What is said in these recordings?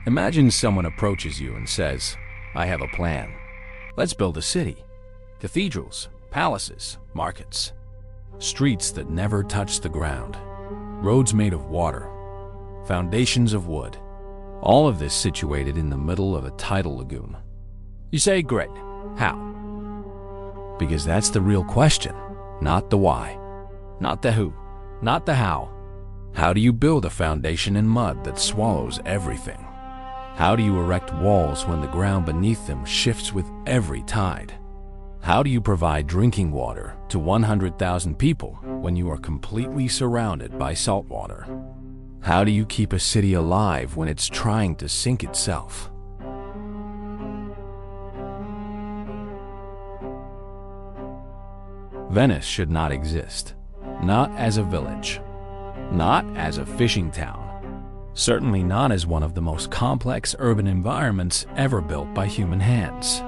Imagine someone approaches you and says, "I have a plan. Let's build a city. Cathedrals, palaces, markets. Streets that never touch the ground. Roads made of water. Foundations of wood. All of this situated in the middle of a tidal lagoon." You say, "Great. How?" Because that's the real question, not the why, not the who, not the how. How do you build a foundation in mud that swallows everything? How do you erect walls when the ground beneath them shifts with every tide? How do you provide drinking water to 100,000 people when you are completely surrounded by salt water? How do you keep a city alive when it's trying to sink itself? Venice should not exist, not as a village, not as a fishing town, certainly not as one of the most complex urban environments ever built by human hands.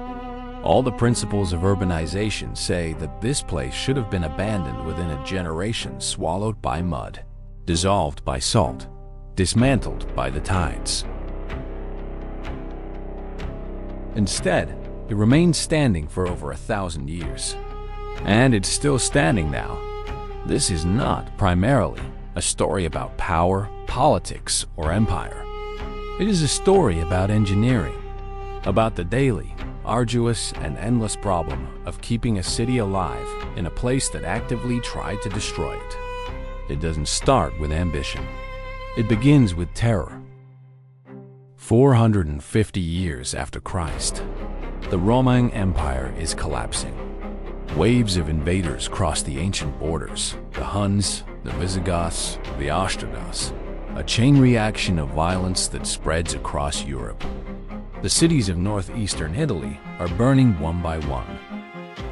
All the principles of urbanization say that this place should have been abandoned within a generation, swallowed by mud, dissolved by salt, dismantled by the tides. Instead, it remained standing for over 1,000 years. And it's still standing now. This is not primarily a story about power, politics, or empire. It is a story about engineering, about the daily, arduous, and endless problem of keeping a city alive in a place that actively tried to destroy it. It doesn't start with ambition. It begins with terror. 450 years after Christ, the Roman Empire is collapsing. Waves of invaders cross the ancient borders, the Huns, the Visigoths, the Ostrogoths, a chain reaction of violence that spreads across Europe. The cities of northeastern Italy are burning one by one.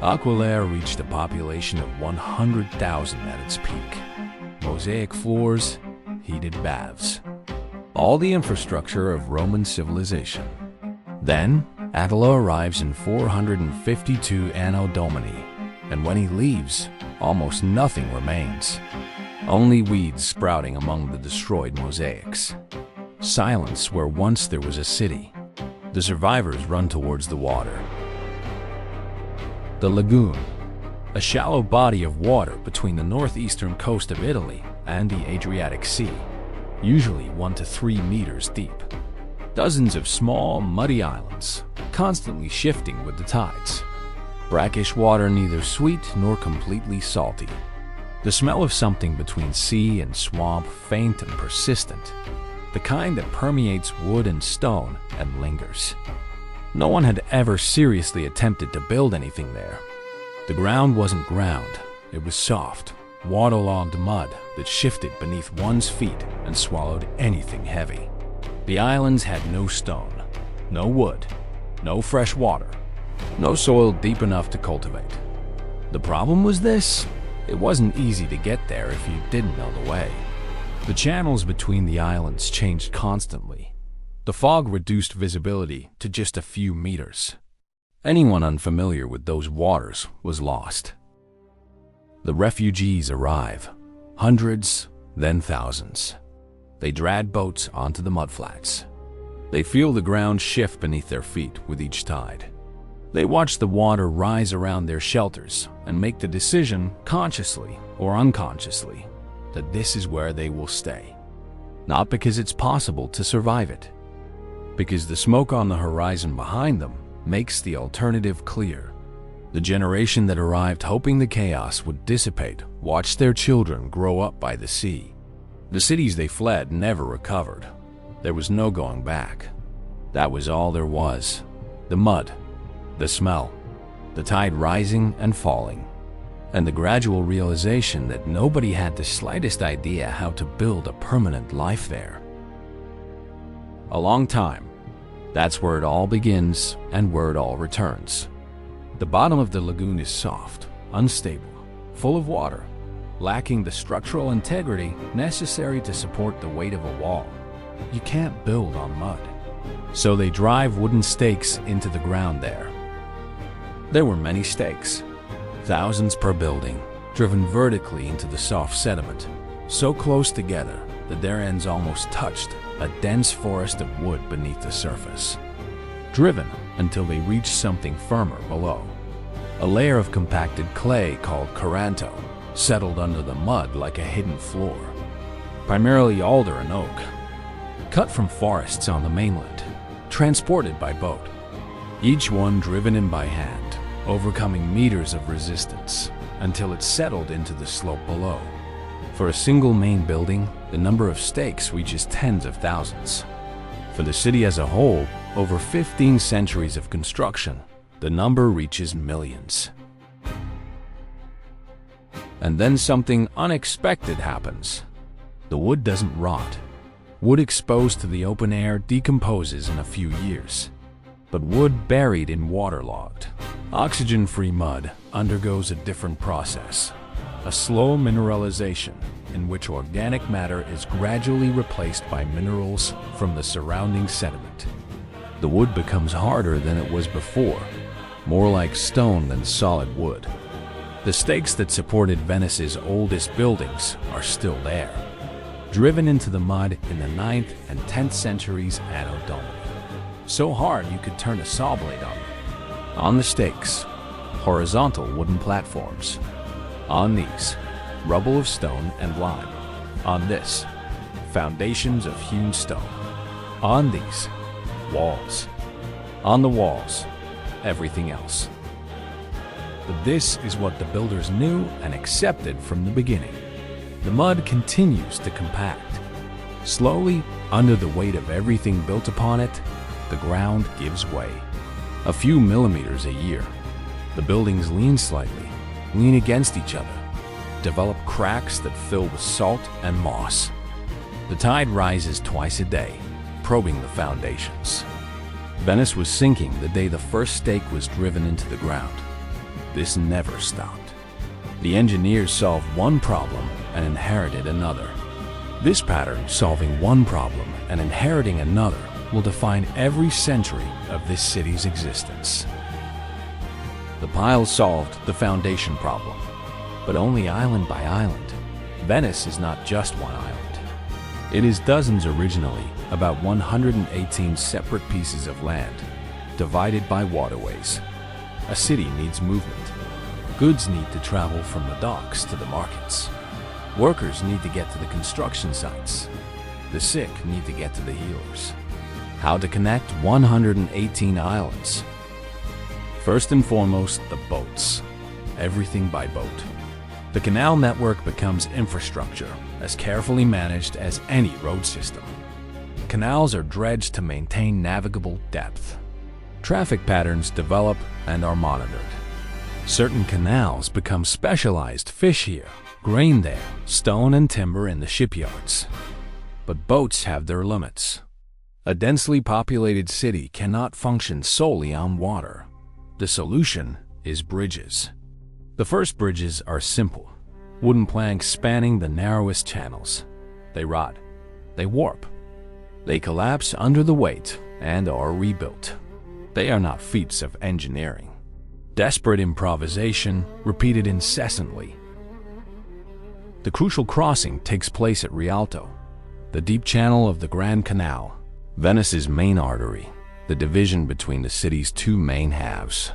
Aquilea reached a population of 100,000 at its peak. Mosaic floors, heated baths. All the infrastructure of Roman civilization. Then, Attila arrives in 452 Anno Domini, and when he leaves, almost nothing remains. Only weeds sprouting among the destroyed mosaics. Silence where once there was a city. The survivors run towards the water. The lagoon, a shallow body of water between the northeastern coast of Italy and the Adriatic Sea, usually 1 to 3 meters deep. Dozens of small, muddy islands, constantly shifting with the tides. Brackish water neither sweet nor completely salty. The smell of something between sea and swamp, faint and persistent. The kind that permeates wood and stone and lingers. No one had ever seriously attempted to build anything there. The ground wasn't ground. It was soft, waterlogged mud that shifted beneath one's feet and swallowed anything heavy. The islands had no stone, no wood, no fresh water, no soil deep enough to cultivate. The problem was this: it wasn't easy to get there if you didn't know the way. The channels between the islands changed constantly. The fog reduced visibility to just a few meters. Anyone unfamiliar with those waters was lost. The refugees arrive, hundreds, then thousands. They drag boats onto the mudflats. They feel the ground shift beneath their feet with each tide. They watch the water rise around their shelters and make the decision, consciously or unconsciously, that this is where they will stay. Not because it's possible to survive it, because the smoke on the horizon behind them makes the alternative clear. The generation that arrived hoping the chaos would dissipate watched their children grow up by the sea. The cities they fled never recovered. There was no going back. That was all there was. The mud, the smell, the tide rising and falling, and the gradual realization that nobody had the slightest idea how to build a permanent life there. A long time. That's where it all begins and where it all returns. The bottom of the lagoon is soft, unstable, full of water, lacking the structural integrity necessary to support the weight of a wall. You can't build on mud. So they drive wooden stakes into the ground there. There were many stakes, thousands per building, driven vertically into the soft sediment, so close together that their ends almost touched a dense forest of wood beneath the surface, driven until they reached something firmer below. A layer of compacted clay called Coranto settled under the mud like a hidden floor, primarily alder and oak, cut from forests on the mainland, transported by boat, each one driven in by hand, overcoming meters of resistance until it settled into the slope below. For a single main building, the number of stakes reaches tens of thousands. For the city as a whole, over 15 centuries of construction, the number reaches millions. And then something unexpected happens. The wood doesn't rot. Wood exposed to the open air decomposes in a few years. But wood buried in waterlogged, oxygen-free mud undergoes a different process, a slow mineralization in which organic matter is gradually replaced by minerals from the surrounding sediment. The wood becomes harder than it was before, more like stone than solid wood. The stakes that supported Venice's oldest buildings are still there, driven into the mud in the 9th and 10th centuries Anno Domini. So hard you could turn a saw blade on them. On the stakes, horizontal wooden platforms. On these, rubble of stone and lime. On this, foundations of hewn stone. On these, walls. On the walls, everything else. But this is what the builders knew and accepted from the beginning. The mud continues to compact. Slowly, under the weight of everything built upon it, the ground gives way. A few millimeters a year. The buildings lean slightly, lean against each other, develop cracks that fill with salt and moss. The tide rises twice a day, probing the foundations. Venice was sinking the day the first stake was driven into the ground. This never stopped. The engineers solved one problem and inherited another. This pattern, solving one problem and inheriting another, will define every century of this city's existence. The piles solved the foundation problem, but only island by island. Venice is not just one island. It is dozens originally, about 118 separate pieces of land, divided by waterways. A city needs movement. Goods need to travel from the docks to the markets. Workers need to get to the construction sites. The sick need to get to the healers. How to connect 118 islands? First and foremost, the boats. Everything by boat. The canal network becomes infrastructure, as carefully managed as any road system. Canals are dredged to maintain navigable depth. Traffic patterns develop and are monitored. Certain canals become specialized: fish here, grain there, stone and timber in the shipyards. But boats have their limits. A densely populated city cannot function solely on water. The solution is bridges. The first bridges are simple, wooden planks spanning the narrowest channels. They rot, they warp, they collapse under the weight and are rebuilt. They are not feats of engineering. Desperate improvisation repeated incessantly. The crucial crossing takes place at Rialto, the deep channel of the Grand Canal, Venice's main artery, the division between the city's two main halves.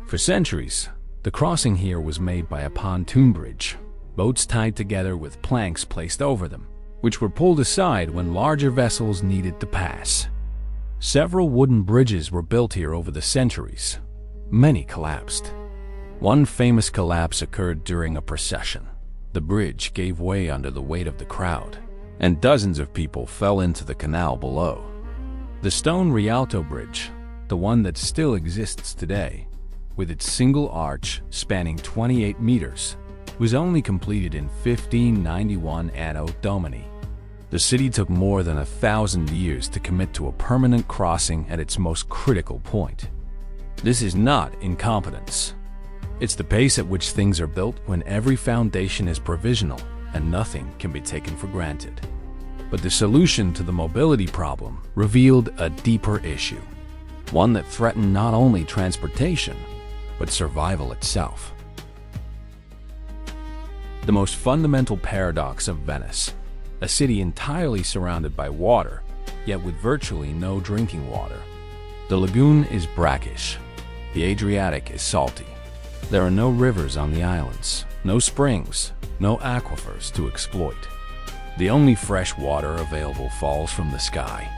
For centuries, the crossing here was made by a pontoon bridge, boats tied together with planks placed over them, which were pulled aside when larger vessels needed to pass. Several wooden bridges were built here over the centuries. Many collapsed. One famous collapse occurred during a procession. The bridge gave way under the weight of the crowd, and dozens of people fell into the canal below. The stone Rialto Bridge, the one that still exists today, with its single arch spanning 28 meters, was only completed in 1591 Anno Domini. The city took more than 1,000 years to commit to a permanent crossing at its most critical point. This is not incompetence. It's the pace at which things are built when every foundation is provisional and nothing can be taken for granted. But the solution to the mobility problem revealed a deeper issue, one that threatened not only transportation, but survival itself. The most fundamental paradox of Venice, a city entirely surrounded by water, yet with virtually no drinking water. The lagoon is brackish. The Adriatic is salty. There are no rivers on the islands, no springs, no aquifers to exploit. The only fresh water available falls from the sky.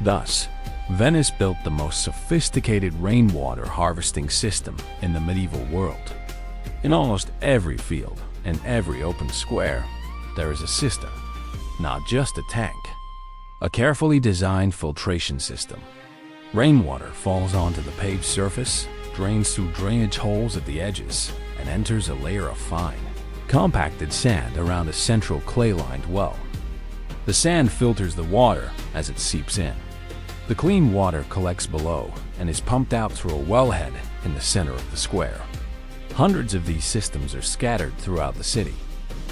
Thus, Venice built the most sophisticated rainwater harvesting system in the medieval world. In almost every field and every open square, there is a system, not just a tank. A carefully designed filtration system. Rainwater falls onto the paved surface, drains through drainage holes at the edges, and enters a layer of fine, compacted sand around a central clay-lined well. The sand filters the water as it seeps in. The clean water collects below and is pumped out through a wellhead in the center of the square. Hundreds of these systems are scattered throughout the city.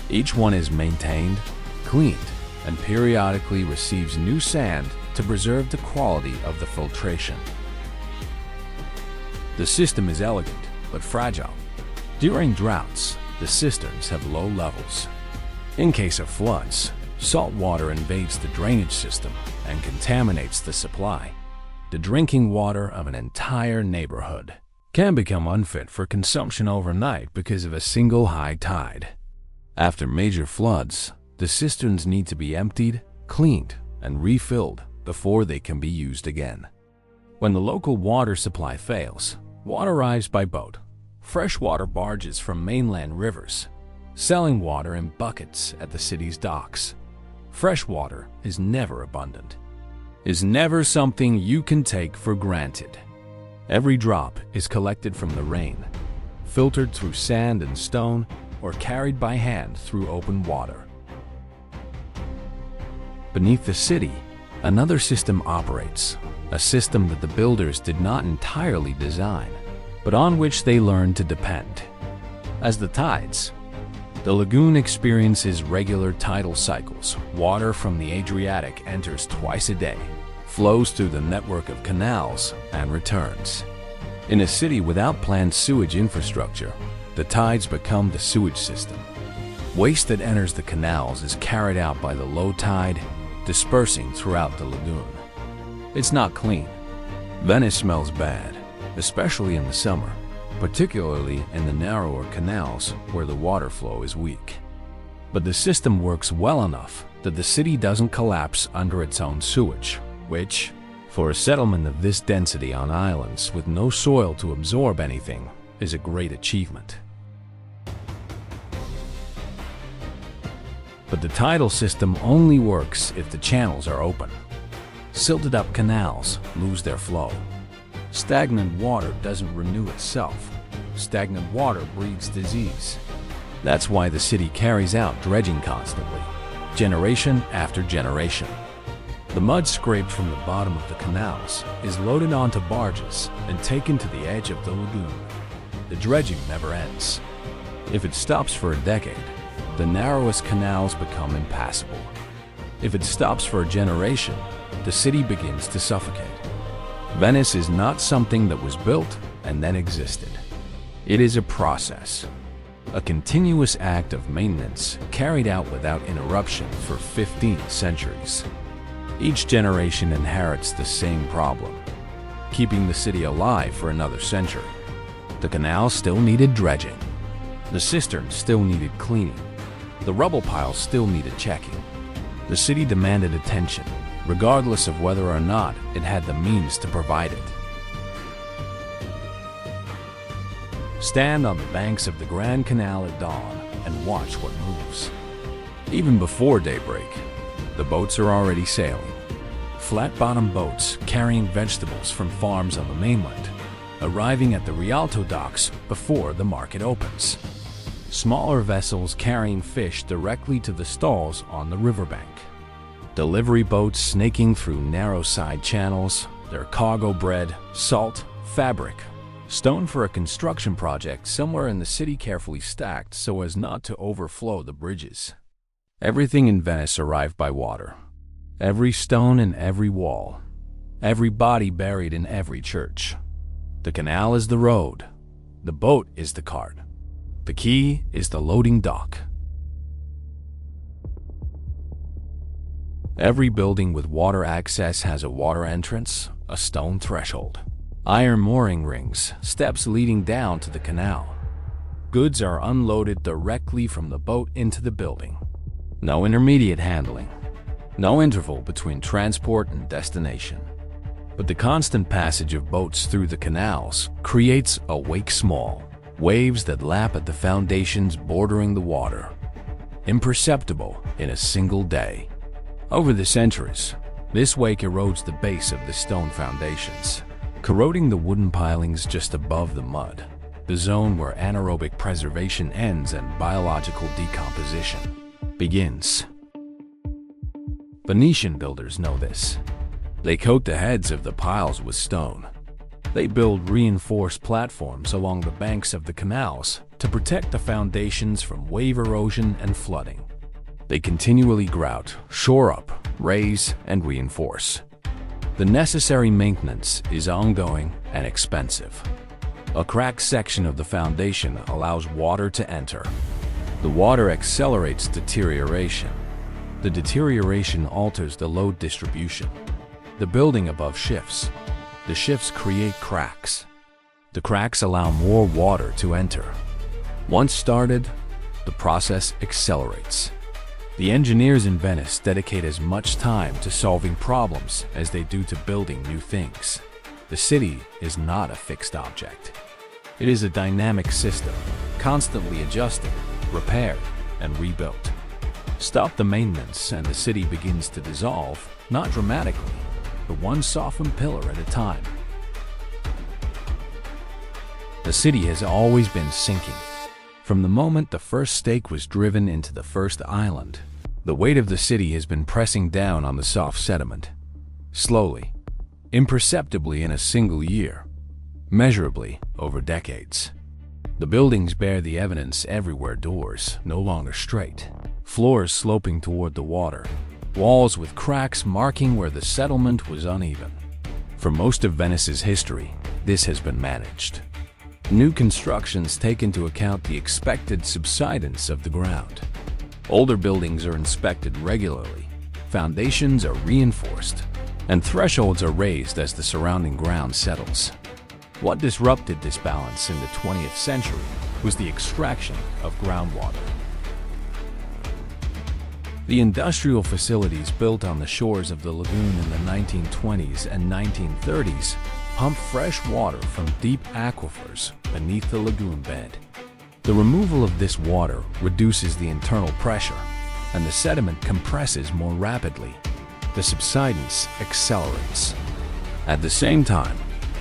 Each one is maintained, cleaned, and periodically receives new sand to preserve the quality of the filtration. The system is elegant but fragile. During droughts, the cisterns have low levels. In case of floods, salt water invades the drainage system and contaminates the supply. The drinking water of an entire neighborhood can become unfit for consumption overnight because of a single high tide. After major floods, the cisterns need to be emptied, cleaned, and refilled before they can be used again. When the local water supply fails, water arrives by boat, freshwater barges from mainland rivers, selling water in buckets at the city's docks. Fresh water is never abundant, is never something you can take for granted. Every drop is collected from the rain, filtered through sand and stone, or carried by hand through open water. Beneath the city, another system operates, a system that the builders did not entirely design, but on which they learned to depend. As the tides, the lagoon experiences regular tidal cycles. Water from the Adriatic enters twice a day, flows through the network of canals, and returns. In a city without planned sewage infrastructure, the tides become the sewage system. Waste that enters the canals is carried out by the low tide, dispersing throughout the lagoon. It's not clean. Venice smells bad, especially in the summer, particularly in the narrower canals where the water flow is weak. But the system works well enough that the city doesn't collapse under its own sewage, which, for a settlement of this density on islands with no soil to absorb anything, is a great achievement. But the tidal system only works if the channels are open. Silted-up canals lose their flow. Stagnant water doesn't renew itself. Stagnant water breeds disease. That's why the city carries out dredging constantly, generation after generation. The mud scraped from the bottom of the canals is loaded onto barges and taken to the edge of the lagoon. The dredging never ends. If it stops for a decade, the narrowest canals become impassable. If it stops for a generation, the city begins to suffocate. Venice is not something that was built and then existed. It is a process, a continuous act of maintenance carried out without interruption for 15 centuries. Each generation inherits the same problem, keeping the city alive for another century. The canals still needed dredging. The cisterns still needed cleaning. The rubble piles still needed checking. The city demanded attention, regardless of whether or not it had the means to provide it. Stand on the banks of the Grand Canal at dawn and watch what moves. Even before daybreak, the boats are already sailing. Flat-bottom boats carrying vegetables from farms on the mainland, arriving at the Rialto docks before the market opens. Smaller vessels carrying fish directly to the stalls on the riverbank. Delivery boats snaking through narrow side channels, their cargo bread, salt, fabric, stone for a construction project somewhere in the city carefully stacked so as not to overflow the bridges. Everything in Venice arrived by water. Every stone in every wall. Every body buried in every church. The canal is the road. The boat is the cart. The key is the loading dock. Every building with water access has a water entrance, a stone threshold, iron mooring rings, steps leading down to the canal. Goods are unloaded directly from the boat into the building. No intermediate handling, no interval between transport and destination. But the constant passage of boats through the canals creates a wake small, waves that lap at the foundations bordering the water, imperceptible in a single day. Over the centuries, this wake erodes the base of the stone foundations, corroding the wooden pilings just above the mud, the zone where anaerobic preservation ends and biological decomposition begins. Venetian builders know this. They coat the heads of the piles with stone. They build reinforced platforms along the banks of the canals to protect the foundations from wave erosion and flooding. They continually grout, shore up, raise, and reinforce. The necessary maintenance is ongoing and expensive. A cracked section of the foundation allows water to enter. The water accelerates deterioration. The deterioration alters the load distribution. The building above shifts. The shifts create cracks. The cracks allow more water to enter. Once started, the process accelerates. The engineers in Venice dedicate as much time to solving problems as they do to building new things. The city is not a fixed object. It is a dynamic system, constantly adjusted, repaired, and rebuilt. Stop the maintenance and the city begins to dissolve, not dramatically, but one softened pillar at a time. The city has always been sinking. From the moment the first stake was driven into the first island, the weight of the city has been pressing down on the soft sediment. Slowly, imperceptibly in a single year, measurably over decades. The buildings bear the evidence everywhere: doors no longer straight, floors sloping toward the water, walls with cracks marking where the settlement was uneven. For most of Venice's history, this has been managed. New constructions take into account the expected subsidence of the ground. Older buildings are inspected regularly, foundations are reinforced, and thresholds are raised as the surrounding ground settles. What disrupted this balance in the 20th century was the extraction of groundwater. The industrial facilities built on the shores of the lagoon in the 1920s and 1930s pumped fresh water from deep aquifers beneath the lagoon bed. The removal of this water reduces the internal pressure, and the sediment compresses more rapidly. The subsidence accelerates. At the same time,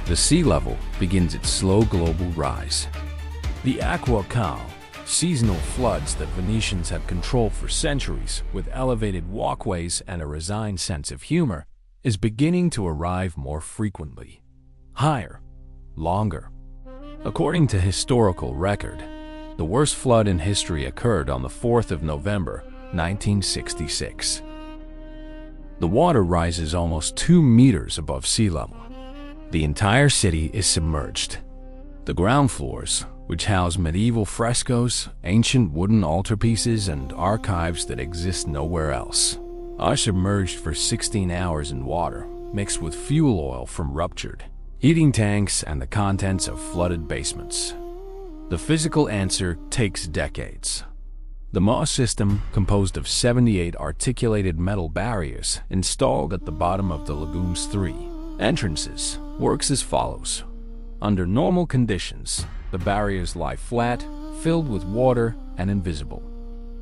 the sea level begins its slow global rise. The acqua cal, seasonal floods that Venetians have controlled for centuries with elevated walkways and a resigned sense of humor, is beginning to arrive more frequently. Higher, longer. According to historical record, the worst flood in history occurred on the 4th of November, 1966. The water rises almost 2 meters above sea level. The entire city is submerged. The ground floors, which house medieval frescoes, ancient wooden altarpieces, and archives that exist nowhere else, are submerged for 16 hours in water, mixed with fuel oil from ruptured heating tanks and the contents of flooded basements. The physical answer takes decades. The MOSE system, composed of 78 articulated metal barriers installed at the bottom of the lagoon's 3 entrances, works as follows. Under normal conditions, the barriers lie flat, filled with water, and invisible.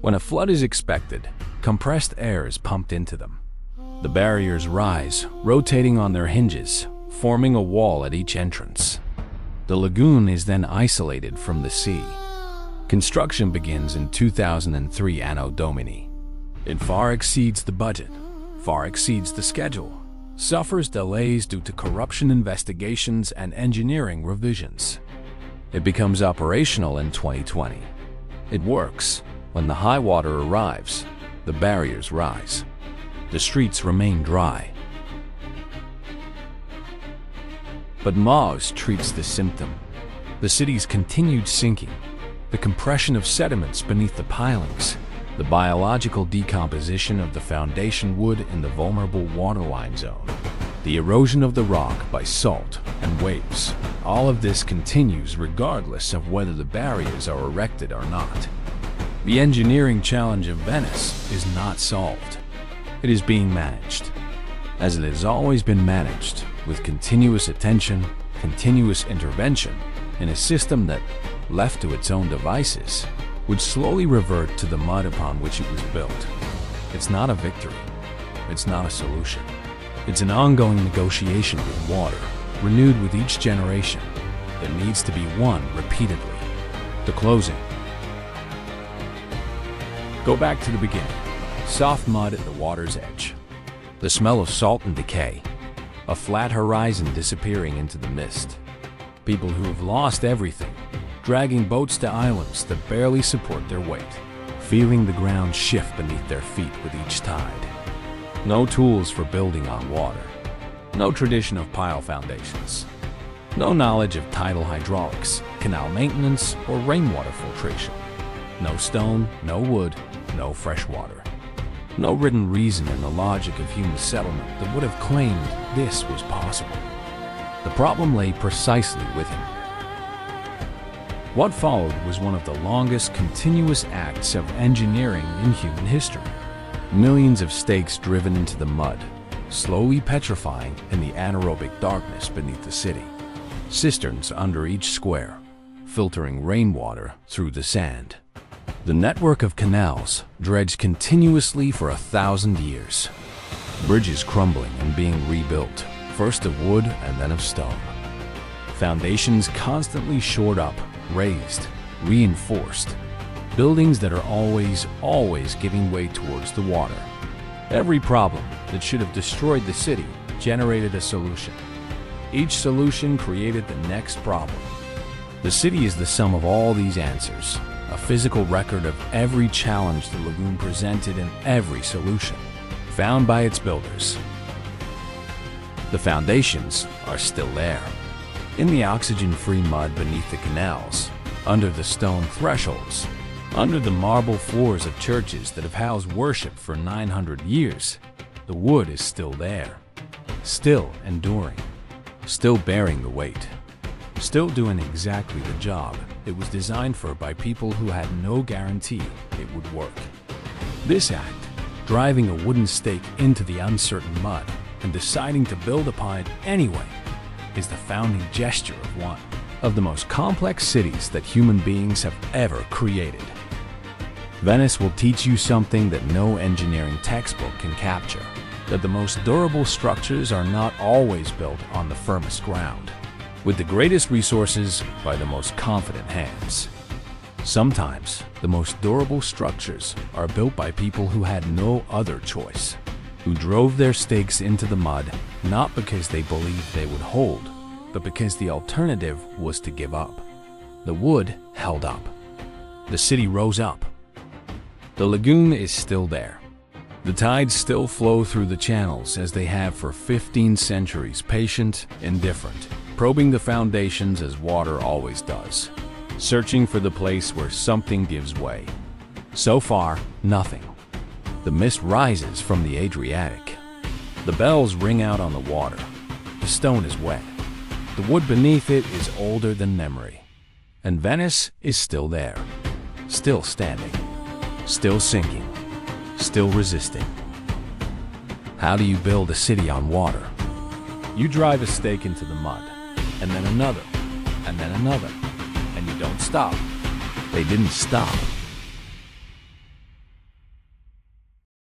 When a flood is expected, compressed air is pumped into them. The barriers rise, rotating on their hinges, forming a wall at each entrance. The lagoon is then isolated from the sea. Construction begins in 2003 Anno Domini. It far exceeds the budget, far exceeds the schedule, suffers delays due to corruption investigations and engineering revisions. It becomes operational in 2020. It works. When the high water arrives, the barriers rise. The streets remain dry. But MOSE treats the symptom. The city's continued sinking, the compression of sediments beneath the pilings, the biological decomposition of the foundation wood in the vulnerable waterline zone, the erosion of the rock by salt and waves. All of this continues regardless of whether the barriers are erected or not. The engineering challenge of Venice is not solved. It is being managed, as it has always been managed, with continuous attention, continuous intervention, in a system that, left to its own devices, would slowly revert to the mud upon which it was built. It's not a victory. It's not a solution. It's an ongoing negotiation with water, renewed with each generation, that needs to be won repeatedly. The closing. Go back to the beginning. Soft mud at the water's edge. The smell of salt and decay. A flat horizon disappearing into the mist. People who have lost everything, dragging boats to islands that barely support their weight, feeling the ground shift beneath their feet with each tide. No tools for building on water. No tradition of pile foundations. No knowledge of tidal hydraulics, canal maintenance, or rainwater filtration. No stone, no wood, no fresh water. No written reason in the logic of human settlement that would have claimed this was possible. The problem lay precisely with him. What followed was one of the longest continuous acts of engineering in human history. Millions of stakes driven into the mud, slowly petrifying in the anaerobic darkness beneath the city. Cisterns under each square, filtering rainwater through the sand. The network of canals dredged continuously for 1,000 years. Bridges crumbling and being rebuilt, first of wood and then of stone. Foundations constantly shored up, raised, reinforced. Buildings that are always giving way towards the water. Every problem that should have destroyed the city generated a solution. Each solution created the next problem. The city is the sum of all these answers, a physical record of every challenge the lagoon presented and every solution found by its builders. The foundations are still there, in the oxygen-free mud beneath the canals, under the stone thresholds, under the marble floors of churches that have housed worship for 900 years. The wood is still there, still enduring, still bearing the weight, still doing exactly the job it was designed for by people who had no guarantee it would work. This act, driving a wooden stake into the uncertain mud and deciding to build upon it anyway, is the founding gesture of one of the most complex cities that human beings have ever created. Venice will teach you something that no engineering textbook can capture, that the most durable structures are not always built on the firmest ground, with the greatest resources by the most confident hands. Sometimes, the most durable structures are built by people who had no other choice, who drove their stakes into the mud not because they believed they would hold, but because the alternative was to give up. The wood held up. The city rose up. The lagoon is still there. The tides still flow through the channels as they have for 15 centuries, patient, indifferent, probing the foundations as water always does, searching for the place where something gives way. So far, nothing. The mist rises from the Adriatic. The bells ring out on the water. The stone is wet. The wood beneath it is older than memory. And Venice is still there, still standing, still sinking, still resisting. How do you build a city on water? You drive a stake into the mud, and then another, and then another, and you don't stop. They didn't stop.